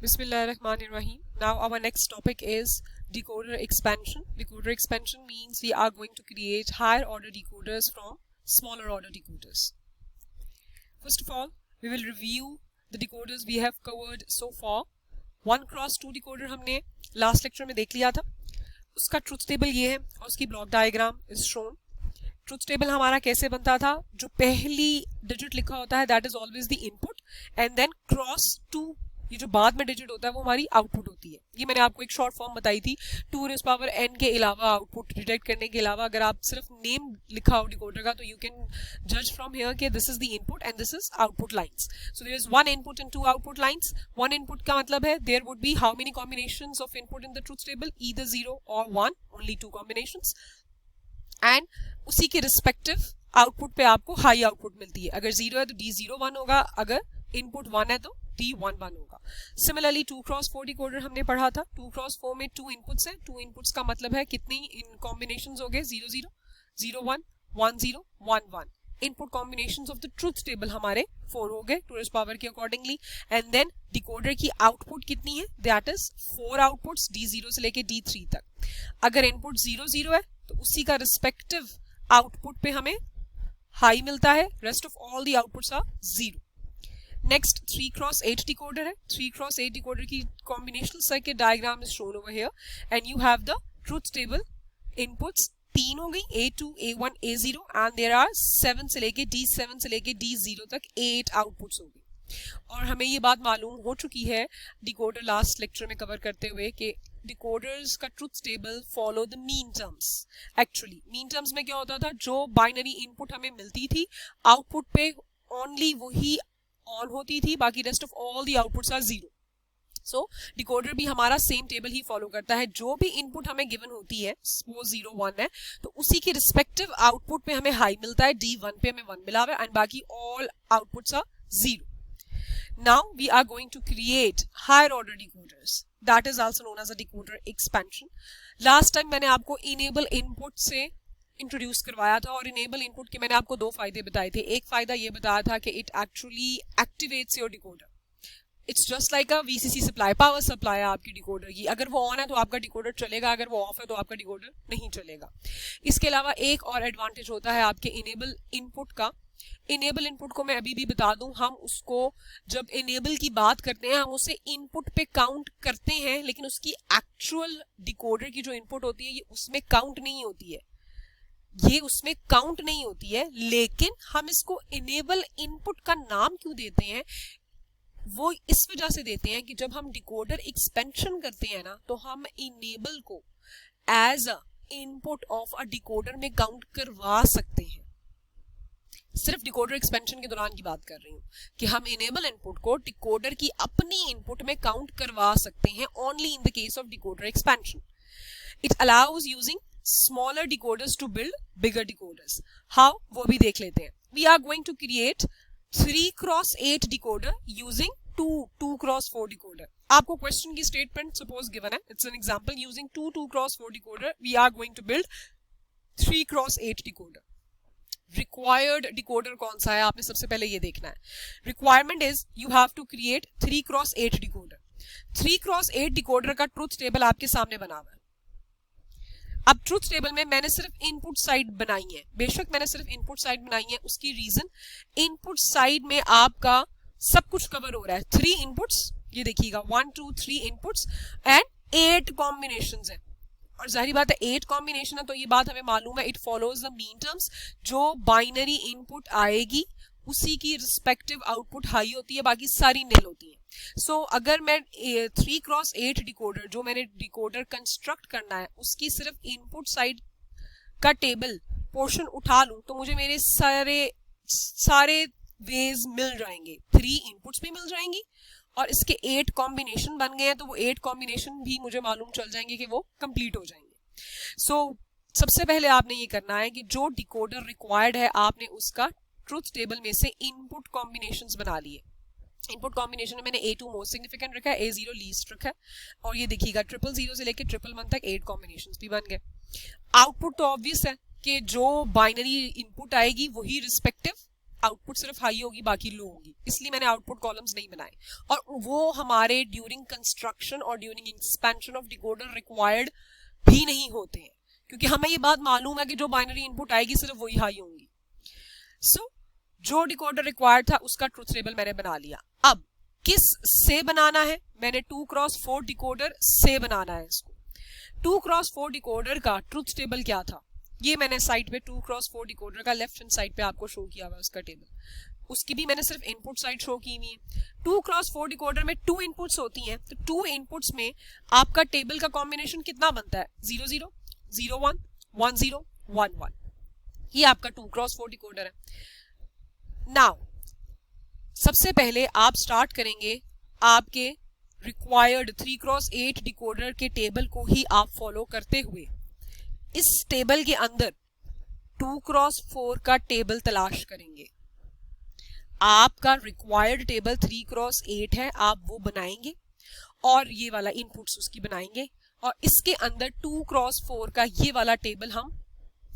Bismillahirrahmanirrahim. Now our next topic is decoder expansion. Decoder expansion means we are going to create higher order decoders from smaller order decoders. First of all, we will review the decoders we have covered so far. 1x2 decoder हमने last lecture में देख लिया था. उसका truth table ये है और उसकी block diagram is shown. Truth table हमारा कैसे बनता था, जो पहली डिजिट लिखा होता है that is always the input and then cross two, ये जो बाद में डिजिट होता है वो हमारी आउटपुट होती है. ये मैंने आपको एक शॉर्ट फॉर्म बताई थी. 2n के अलावा आउटपुट डिटेक्ट करने के अलावा अगर आप सिर्फ नेम लिखा हो डिकोडर का तो यू कैन जज फ्रॉम हियर कि this is the input and this is output lines. So there is one input and two output lines. One input का मतलब है there would be how many combinations of input in the truth table, either 0 और 1, only 2 combinations. And उसी के respective output पे आपको high output मिलती है. अगर 0 है तो D0 1 होगा, अगर इनपुट 1 है तो D1 1 होगा. सिमिलरली 2x4 डिकोडर हमने पढ़ा था. 2x4 में 2 इनपुट्स है. 2 इनपुट्स का मतलब है कितनी इन कॉम्बिनेशंस हो गए, 0 0 0 1 1 0 1 1. Input combinations of the truth table हमारे 4 हो गए 2 पावर के अकॉर्डिंगली. एंड देन डिकोडर की आउटपुट कितनी है, दैट इज 4 आउटपुट्स D0 से लेके D3 तक. अगर इनपुट 0 0 है तो उसी का रिस्पेक्टिव आउटपुट पे हमें हाई मिलता है. Rest of all the outputs are 0. Next 3x8 decoder है. 3x8 डिकोडर की combinational circuit diagram is shown over here and you have the truth table. Inputs 3 हो गई, A2 A1 A0 and there are 7 से लेके D7 से लेके D0 तक 8 outputs हो गई. और हमें ये बात मालूम हो चुकी है डिकोडर लास्ट लेक्चर में कवर करते हुए कि डिकोडर्स का truth table follow the mean terms. Actually mean terms में क्या होता था, जो बाइनरी इनपुट हमें मिलती थी आउटपुट पे ओनली वही ऑन होती थी, बाकी rest of all the outputs are 0. So decoder भी हमारा सेम टेबल ही फॉलो करता है. जो भी इनपुट हमें गिवन होती है, सपोज 0 1 है तो उसी के रिस्पेक्टिव आउटपुट पे हमें हाई मिलता है, D1 पे हमें 1 मिला हुआ है एंड बाकी all outputs are 0. Now we are going to create higher order decoders. That is also known as a decoder expansion. Last time मैंने आपको enable input से इंट्रोड्यूस करवाया था और enable input के मैंने आपको 2 फायदे बताए थे. एक फायदा ये बताया था कि it actually activates your decoder. It's just like a VCC supply, power supply है आपकी डिकोडर की. अगर वो ऑन है तो आपका डिकोडर चलेगा, अगर वो ऑफ है तो आपका डिकोडर नहीं चलेगा. इसके अलावा एक और एडवांटेज होता है आपके इनेबल इनपुट का. इनेबल इनपुट को मैं अभी भी बता दूं, हम उसको जब इनेबल की बात करते हैं हम उसे इनपुट पे काउंट करते हैं, लेकिन उसकी एक्चुअल डिकोडर की जो इनपुट होती है ये उसमें काउंट नहीं होती है. ये उसमें काउंट नहीं होती है, लेकिन हम इसको इनेबल इनपुट का नाम क्यों देते हैं, वो इस वजह से देते हैं कि जब हम डिकोडर एक्सपेंशन करते हैं ना तो हम इनेबल को as a input of a decoder में काउंट करवा सकते हैं. सिर्फ डिकोडर एक्सपेंशन के दौरान की बात कर रही हूँ कि हम इनेबल इनपुट को डिकोडर की अपनी इनपुट में काउंट करवा सकते हैं only in the case of decoder expansion. It allows using smaller decoders to build bigger decoders. How, वो भी देख लेते हैं. We are going to create 3x8 decoder using 2x4 decoder. आपको क्वेश्चन की स्टेटमेंट सपोज गिवन है, it's an example. Using 2x4 decoder we are going to build 3x8 decoder. Required decoder कौन सा है आपने सबसे पहले ये देखना है. Requirement is you have to create 3x8 decoder. 3x8 decoder का ट्रूथ टेबल आपके सामने बना हुआ है. अब ट्रूथ टेबल में मैंने सिर्फ इनपुट साइड बनाई है. बेशक मैंने सिर्फ इनपुट साइड बनाई है, उसकी रीजन इनपुट साइड में आपका सब कुछ कवर हो रहा है. 3 इनपुट्स, ये देखिएगा 1 2 3 इनपुट्स एंड 8 कॉम्बिनेशंस है. और जाहिर बात है 8 कॉम्बिनेशन है तो ये बात हमें मालूम है it follows the mean terms. जो बाइनरी इनपुट आएगी उसी की रिस्पेक्टिव आउटपुट हाई होती है, बाकी सारी निल होती है. सो अगर मैं 3x8 डिकोडर जो मैंने डिकोडर कंस्ट्रक्ट करना है उसकी सिर्फ इनपुट साइड का टेबल पोर्शन उठा लूं तो मुझे मेरे सारे वेज मिल जाएंगे. 3 इनपुट्स भी मिल जाएंगी और इसके 8 कॉम्बिनेशन बन गए हैं तो वो 8 कॉम्बिनेशन भी मुझे मालूम चल जाएंगे कि वो कंप्लीट हो जाएंगे. सो सबसे पहले आपने ये करना है कि जो डिकोडर रिक्वायर्ड है आपने उसका ट्रूथ टेबल में से इनपुट कॉम्बिनेशंस बना लिए. इनपुट कॉम्बिनेशन में मैंने A2 मोस्ट सिग्निफिकेंट रखा है, A0 लीस्ट रखा है और ये देखिएगा 000 से लेके 111 तक 8 कॉम्बिनेशंस भी बन गए. आउटपुट तो ऑब्वियस है कि जो बाइनरी इनपुट आएगी वही रिस्पेक्टिव आउटपुट सिर्फ हाई होगी, बाकी लो होगी, इसलिए मैंने आउटपुट कॉलम्स नहीं बनाए। और वो हमारे ड्यूरिंग कंस्ट्रक्शन और during expansion of decoder required भी नहीं होते हैं, क्योंकि हमें ये बात मालूम है कि जो बाइनरी इनपुट आएगी सिर्फ वही हाई होंगी। सो जो डिकोडर रिक्वायर्ड था उसका ट्रुथ टेबल मैंने बना लिया। अब किस से बनाना है, मैंने 2x4 डिकोडर से बनाना है इसको। 2x4 डिकोडर का ट्रुथ टेबल क्या था, ये मैंने साइड पे 2x4 डिकोडर का लेफ्ट हैंड साइड पे आपको शो किया हुआ है उसका टेबल। उसकी भी मैंने सिर्फ इनपुट साइड शो की हुई है। 2x4 डिकोडर में 2 इनपुट्स होती हैं, तो 2 इनपुट्स में आपका टेबल का कॉम्बिनेशन कितना बनता है, 0 0 0 1 1 0 1 1। ये आपका 2x4 डिकोडर है। नाउ सबसे पहले आप स्टार्ट करेंगे आपके रिक्वायर्ड 3x8 डिकोडर के टेबल को ही आप फॉलो करते हुए इस टेबल के अंदर 2x4 का टेबल तलाश करेंगे। आपका रिक्वायर्ड टेबल 3x8 है, आप वो बनाएंगे और ये वाला इनपुट्स उसकी बनाएंगे और इसके अंदर 2x4 का ये वाला टेबल हम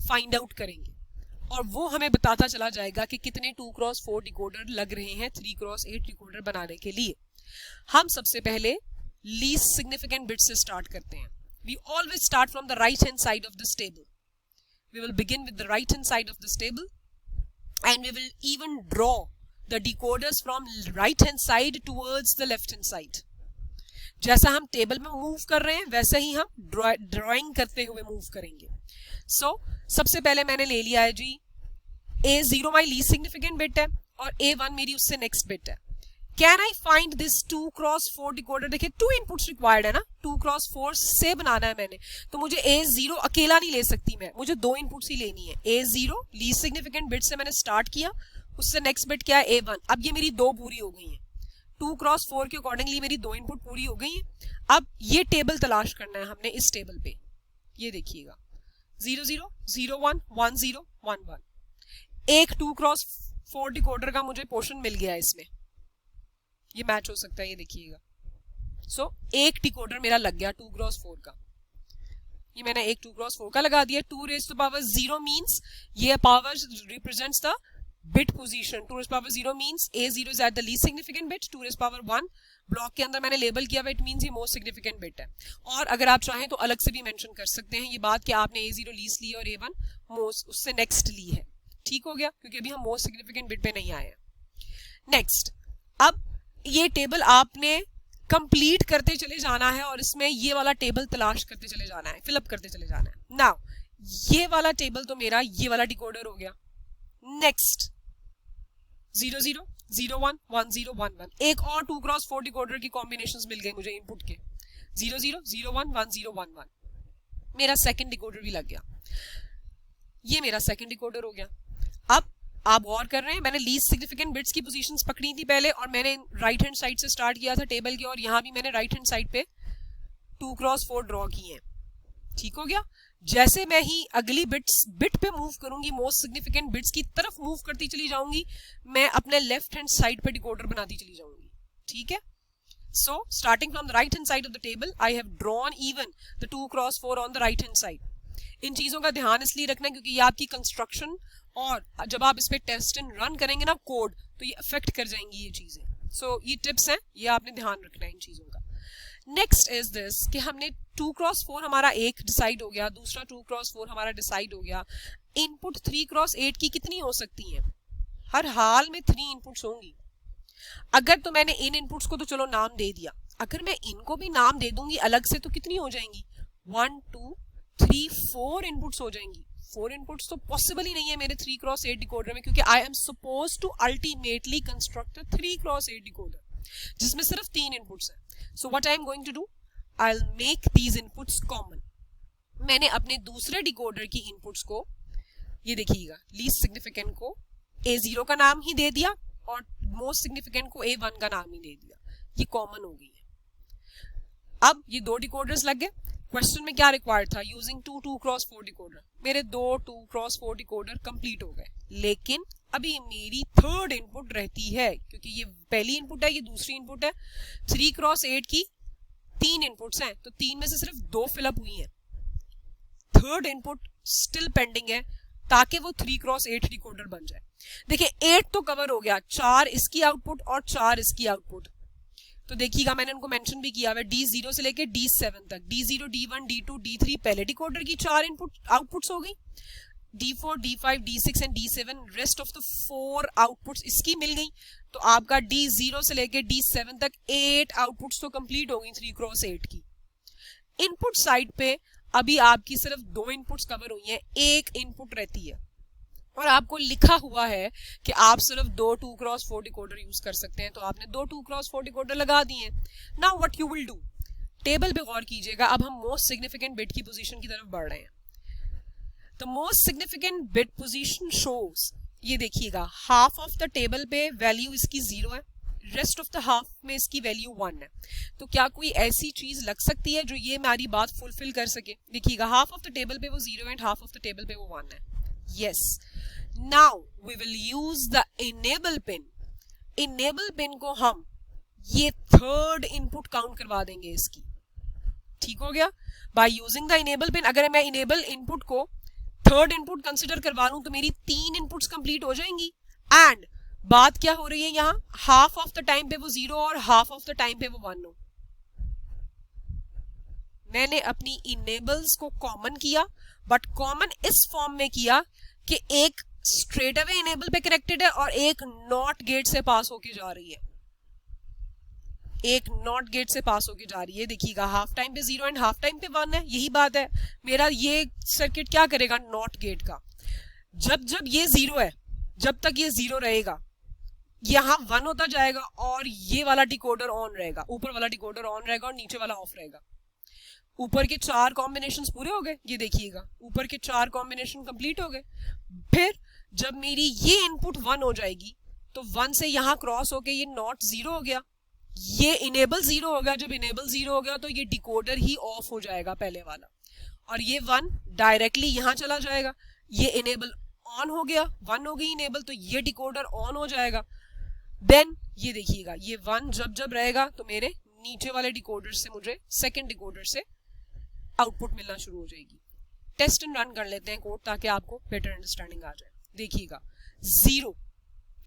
फाइंड आउट करेंगे और वो हमें बताता चला जाएगा कि कितने 2x4 डिकोडर लग रहे हैं 3x8 डिकोडर बनाने के लिए। हम सबसे पहले लीस्ट सिग्निफिकेंट बिट से स्टार्ट करते हैं। We always start from the right hand side of this table. We will begin with the right hand side of this table and we will even draw the decoders from right hand side towards the left hand side. जैसा हम table में move कर रहे हैं वैसे ही हम drawing करते हुए मूव करेंगे। So, सबसे पहले मैंने ले लिया है जी A0 माई लीस्ट सिग्निफिकेंट बिट है और A1 मेरी उससे नेक्स्ट बिट है। Can I find this 2x4 decoder, देखिए 2 इनपुट्स रिक्वायर्ड है ना, 2x4 से बनाना है मैंने, तो मुझे A0 अकेला नहीं ले सकती मैं, मुझे 2 इनपुट्स ही लेनी है। A0 लीस्ट सिग्निफिकेंट बिट से मैंने स्टार्ट किया, उससे नेक्स्ट बिट क्या है A1। अब ये मेरी 2 पूरी हो गई है, 2x4 के अकॉर्डिंगली मेरी 2 इनपुट पूरी हो गई है। अब ये टेबल तलाश करना है हमने इस टेबल पे, ये देखिएगा 0 0 0 1 1 0 1 1। एक 2x4 डिकोडर का मुझे पोर्शन मिल गया है इसमें, ये मैच हो सकता है, ये देखिएगा। सो एक डिकोडर मेरा लग गया 2x4 का, ये मैंने एक 2x4 का लगा दिया। 2 raised to power 0 मीन्स ये power represents the bit position. 2 raised to power 0 means A0 is at the least significant bit. 2 raised to power 1 block के अंदर मैंने लेबल किया हुआ, इट मीन्स ये मोस्ट सिग्निफिकेंट बिट है। और अगर आप चाहें तो अलग से भी मेंशन कर सकते हैं ये बात कि आपने A0 लीस्ट ली और A1 मोस्ट उससे नेक्स्ट ली है। ठीक हो गया, क्योंकि अभी हम मोस्ट सिग्निफिकेंट बिट पे नहीं आए हैं। नेक्स्ट, अब ये टेबल आपने कंप्लीट करते चले जाना है और इसमें ये वाला टेबल तलाश करते चले जाना है, फिलअप करते चले जाना है। नाउ ये वाला टेबल तो मेरा ये वाला डिकोडर हो गया। नेक्स्ट 0 0 0 1 1 0 1 1, एक और 2x4 डिकोडर की कॉम्बिनेशंस मिल गए मुझे इनपुट के, 0 0 0 1 1 0 1 1। मेरा सेकंड डिकोडर भी लग गया, ये मेरा सेकंड डिकोडर हो गया। अब आप गौर कर रहे हैं, मैंने लीस्ट सिग्निफिकेंट बिट्स की पोजीशंस पकड़ी थी पहले और मैंने राइट हैंड साइड से स्टार्ट किया था टेबल के, और यहाँ भी मैंने राइट हैंड साइड पे 2x4 ड्रॉ किए हैं। ठीक हो गया। जैसे मैं ही अगली बिट पे मूव करूंगी, मोस्ट सिग्निफिकेंट बिट्स की तरफ मूव करती चली जाऊंगी, मैं अपने लेफ्ट हैंड साइड पे डिकोडर बनाती चली जाऊंगी। ठीक है। So starting from the right hand side of the table I have drawn even the 2x4 on the right hand side. इन चीजों का ध्यान इसलिए रखना है क्योंकि ये आपकी कंस्ट्रक्शन और जब आप इस पे टेस्ट एंड रन करेंगे ना कोड, तो ये अफेक्ट कर जाएंगी ये चीजें। सो ये टिप्स हैं, ये आपने ध्यान रखना है इन चीजों का। नेक्स्ट इज दिस कि हमने 2x4 हमारा एक डिसाइड हो गया, दूसरा 2x4 हमारा डिसाइड हो गया। इनपुट 3x8 की कितनी हो सकती हैं? हर हाल में 3 इनपुट्स होंगी। अगर तो मैंने इन इनपुट्स को तो चलो नाम दे दिया, अगर मैं इनको भी नाम दे दूंगी अलग से तो कितनी हो जाएंगी? 1 2 3 4 इनपुट्स हो जाएंगी। 4 इनपुट्स तो पॉसिबल ही नहीं है मेरे 3x8 डिकोडर में, क्योंकि I am suppose to ultimately construct a 3x8 decoder जिसमें सिर्फ 3 इनपुट्स हैं। So what I am going to do, I will make these inputs common. मैंने अपने दूसरे डिकोडर की इनपुट्स को, ये देखिएगा, लीस्ट सिग्निफिकेंट को A0 का नाम ही दे दिया और मोस्ट सिग्निफिकेंट को A1 का नाम ही दे दिया, ये कॉमन हो गई है। अब ये 2 डिकोडर्स लग गए। क्वेश्चन में क्या रिक्वायर्ड था? Using 2x4 decoder. मेरे 2 2x4 डिकोडर कंप्लीट हो गए, लेकिन अभी मेरी थर्ड इनपुट रहती है, क्योंकि ये पहली इनपुट है, ये दूसरी इनपुट है। 3x8 की 3 इनपुट्स हैं, तो 3 में से सिर्फ 2 फिलअप हुई हैं। थर्ड इनपुट स्टिल पेंडिंग है, ताकि वो 3x8 डिकोडर बन जाए। देखिए 8 तो कवर हो गया, 4 इसकी आउटपुट और 4 इसकी आउटपुट। तो देखिएगा मैंने उनको मेंशन भी किया हुआ, D0 से लेके D7 तक, D0, D1, D2, D3 पहले डिकोडर की 4 इनपुट आउटपुट्स हो गई, D4, D5, D6 and D7 rest of the 4 outputs इसकी मिल गई। तो आपका D0 से लेके D7 तक 8 आउटपुट्स तो कंप्लीट हो गई 3x8 की। इनपुट साइड पे अभी आपकी सिर्फ 2 इनपुट्स कवर हुई हैं, एक इनपुट रहती है और आपको लिखा हुआ है कि आप सिर्फ 2 2x4 डिकोडर यूज कर सकते हैं, तो आपने 2 2x4 डिकोडर लगा दिए। Now what you will do, table पे गौर कीजिएगा। अब हम मोस्ट सिग्निफिकेंट बिट की पोजीशन की तरफ बढ़ रहे हैं। The most significant bit position shows, ये देखिएगा हाफ ऑफ द टेबल पे वैल्यू इसकी 0 है, रेस्ट ऑफ द हाफ में इसकी वैल्यू 1 है। तो क्या कोई ऐसी चीज लग सकती है जो ये हमारी बात फुलफिल कर सके? देखिएगा हाफ ऑफ द टेबल पे वो 0 है, हाफ ऑफ द टेबल पे वो 1 है। Yes, now we will use the enable pin. Enable pin को हम ये थर्ड इनपुट काउंट करवा देंगे इसकी। ठीक हो गया, by using the enable pin. अगर मैं इनेबल इनपुट को थर्ड इनपुट कंसिडर करवा लूं तो मेरी 3 इनपुट्स कंप्लीट हो जाएंगी। एंड बात क्या हो रही है यहाँ, हाफ ऑफ द टाइम पे वो 0 और हाफ ऑफ द टाइम पे वो 1 हो। मैंने अपनी इनेबल्स को कॉमन किया, बट कॉमन इस फॉर्म में किया कि एक स्ट्रेट अवे इनेबल पे कनेक्टेड है और एक नॉट गेट से पास होके जा रही है, एक नॉट गेट से पास होके जा रही है। देखिएगा हाफ टाइम पे 0 एंड हाफ टाइम पे 1 है, यही बात है। मेरा ये सर्किट क्या करेगा नॉट गेट का, जब जब ये 0 है, जब तक ये 0 रहेगा यहां 1 होता जाएगा और ये वाला डिकोडर ऑन रहेगा, ऊपर वाला डिकोडर ऑन रहेगा और नीचे वाला ऑफ रहेगा। ऊपर के 4 कॉम्बिनेशंस पूरे हो गए, ये देखिएगा ऊपर के 4 कॉम्बिनेशन कंप्लीट हो गए। फिर जब मेरी ये इनपुट 1 हो जाएगी तो 1 से यहां क्रॉस होके ये नॉट 0 हो गया, ये इनेबल 0 हो गया। जब इनेबल 0 हो गया तो ये डिकोडर ही ऑफ हो जाएगा पहले वाला, और ये 1 डायरेक्टली यहां चला जाएगा। ये इनेबल ऑन हो गया, 1 हो गई इनेबल, तो ये डिकोडर ऑन हो जाएगा। देन ये देखिएगा ये 1 जब जब रहेगा तो मेरे नीचे वाले डिकोडर से मुझे सेकंड डिकोडर से आउटपुट मिलना शुरू हो जाएगी। टेस्ट एंड रन कर लेते हैं कोड ताकि आपको बेटर अंडरस्टैंडिंग आ जाए। देखिएगा 0,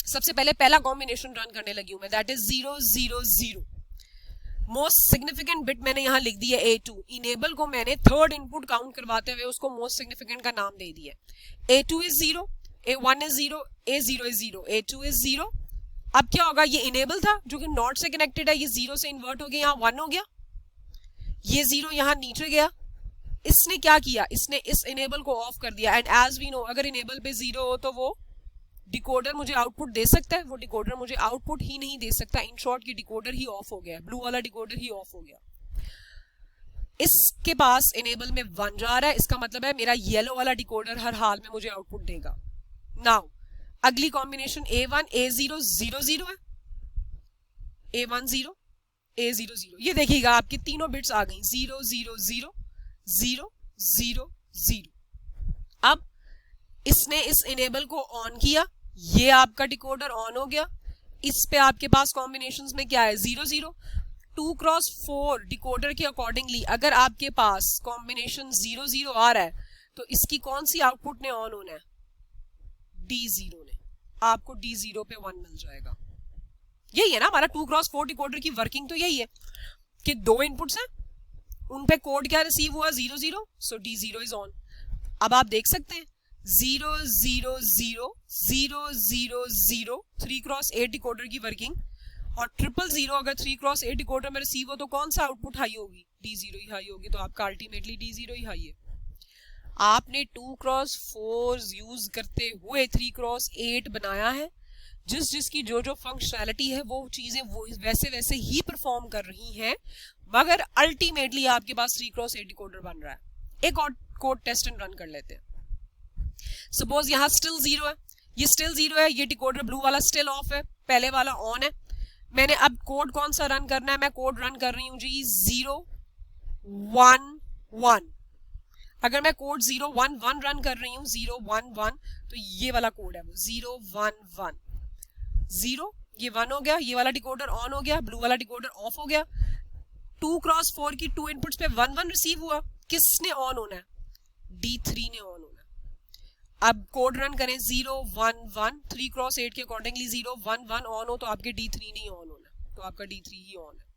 सबसे पहले पहला कॉम्बिनेशन रन करने लगी हूं मैं, that is 0 0 0। Most significant bit मैंने यहां लिख दी है A2। इनेबल को मैंने थर्ड इनपुट काउंट करवाते हुए उसको मोस्ट सिग्निफिकेंट का नाम दे दिया। A2 is 0, A1 is 0, A0 is 0, A2 is 0। अब क्या होगा, ये इनेबल था जो कि नॉट से कनेक्टेड है, ये 0 से इन्वर्ट हो गया, यहाँ 1 हो गया, ये 0 यहाँ नीचे गया। इसने क्या किया, इसने इस इनेबल को ऑफ कर दिया। एंड एज वी नो अगर इनेबल पे 0 हो तो वो डिकोडर मुझे आउटपुट दे सकता है, वो डिकोडर मुझे आउटपुट ही नहीं दे सकता। इन शॉर्ट की डिकोडर ही ऑफ हो गया, ब्लू वाला डिकोडर ही ऑफ हो गया। इसके पास इनेबल में 1 जा रहा है, इसका मतलब है मेरा येलो वाला डिकोडर हर हाल में मुझे आउटपुट देगा। नाउ अगली कॉम्बिनेशन A1 A0 0 0 है, A1 0 A0 0। ये देखिएगा आपकी तीनों बिट्स आ गई 0 0 0 0 0 0। अब इसने इस इनेबल को ऑन किया, ये आपका डिकोडर ऑन हो गया। इस पे आपके पास कॉम्बिनेशंस में क्या है 0 0। 2x4 डिकोडर के अकॉर्डिंगली अगर आपके पास कॉम्बिनेशन 0 0 आ रहा है तो इसकी कौन सी आउटपुट ने ऑन होना है, D0 ने। आपको D0 पे 1 मिल जाएगा। यही है ना हमारा 2x4 डिकोडर की वर्किंग, तो यही है कि 2 इनपुट्स हैं, उन पे कोड क्या रिसीव हुआ 0 0, सो D0 इज ऑन। अब आप देख सकते हैं 0 0 0 0 0 0 3x8 डिकोडर की वर्किंग, और 0 0 अगर 3x8 डिकोडर में रिसीव हो तो कौन सा आउटपुट हाई होगी, D0 ही हाई होगी। तो आपका अल्टीमेटली D0 ही हाई है। आपने 2x4 यूज करते हुए 3x8 बनाया है, जिसकी जो फंक्शनैलिटी है वो चीजें वो वैसे वैसे ही परफॉर्म कर रही हैं, मगर अल्टीमेटली आपके पास 3x8 डिकोडर बन रहा है। एक और कोड टेस्ट एंड रन कर लेते हैं। सपोज यहाँ स्टिल 0 है, ये स्टिल 0 है, ये डिकोडर ब्लू वाला स्टिल ऑफ है, पहले वाला ऑन है। मैंने अब कोड कौन सा रन करना है, मैं कोड रन कर रही हूँ जी 0 1 1। अगर मैं कोड 0 1 1 रन कर रही हूँ 0 1 1, तो ये वाला कोड है वो 0 1 1 0। ये 1 हो गया, ये वाला डिकोडर ऑन हो गया, ब्लू वाला डिकोडर ऑफ हो गया। 2x4 की 2 इनपुट्स पे 1 1 रिसीव हुआ, किसने ऑन होना है, D3 ने ऑन होना है। आप कोड रन करें 0 1 1 3 क्रॉस 8 के अकॉर्डिंगली 0 1 1 ऑन हो तो आपके D3 नहीं ऑन होना, तो आपका D3 ही ऑन है.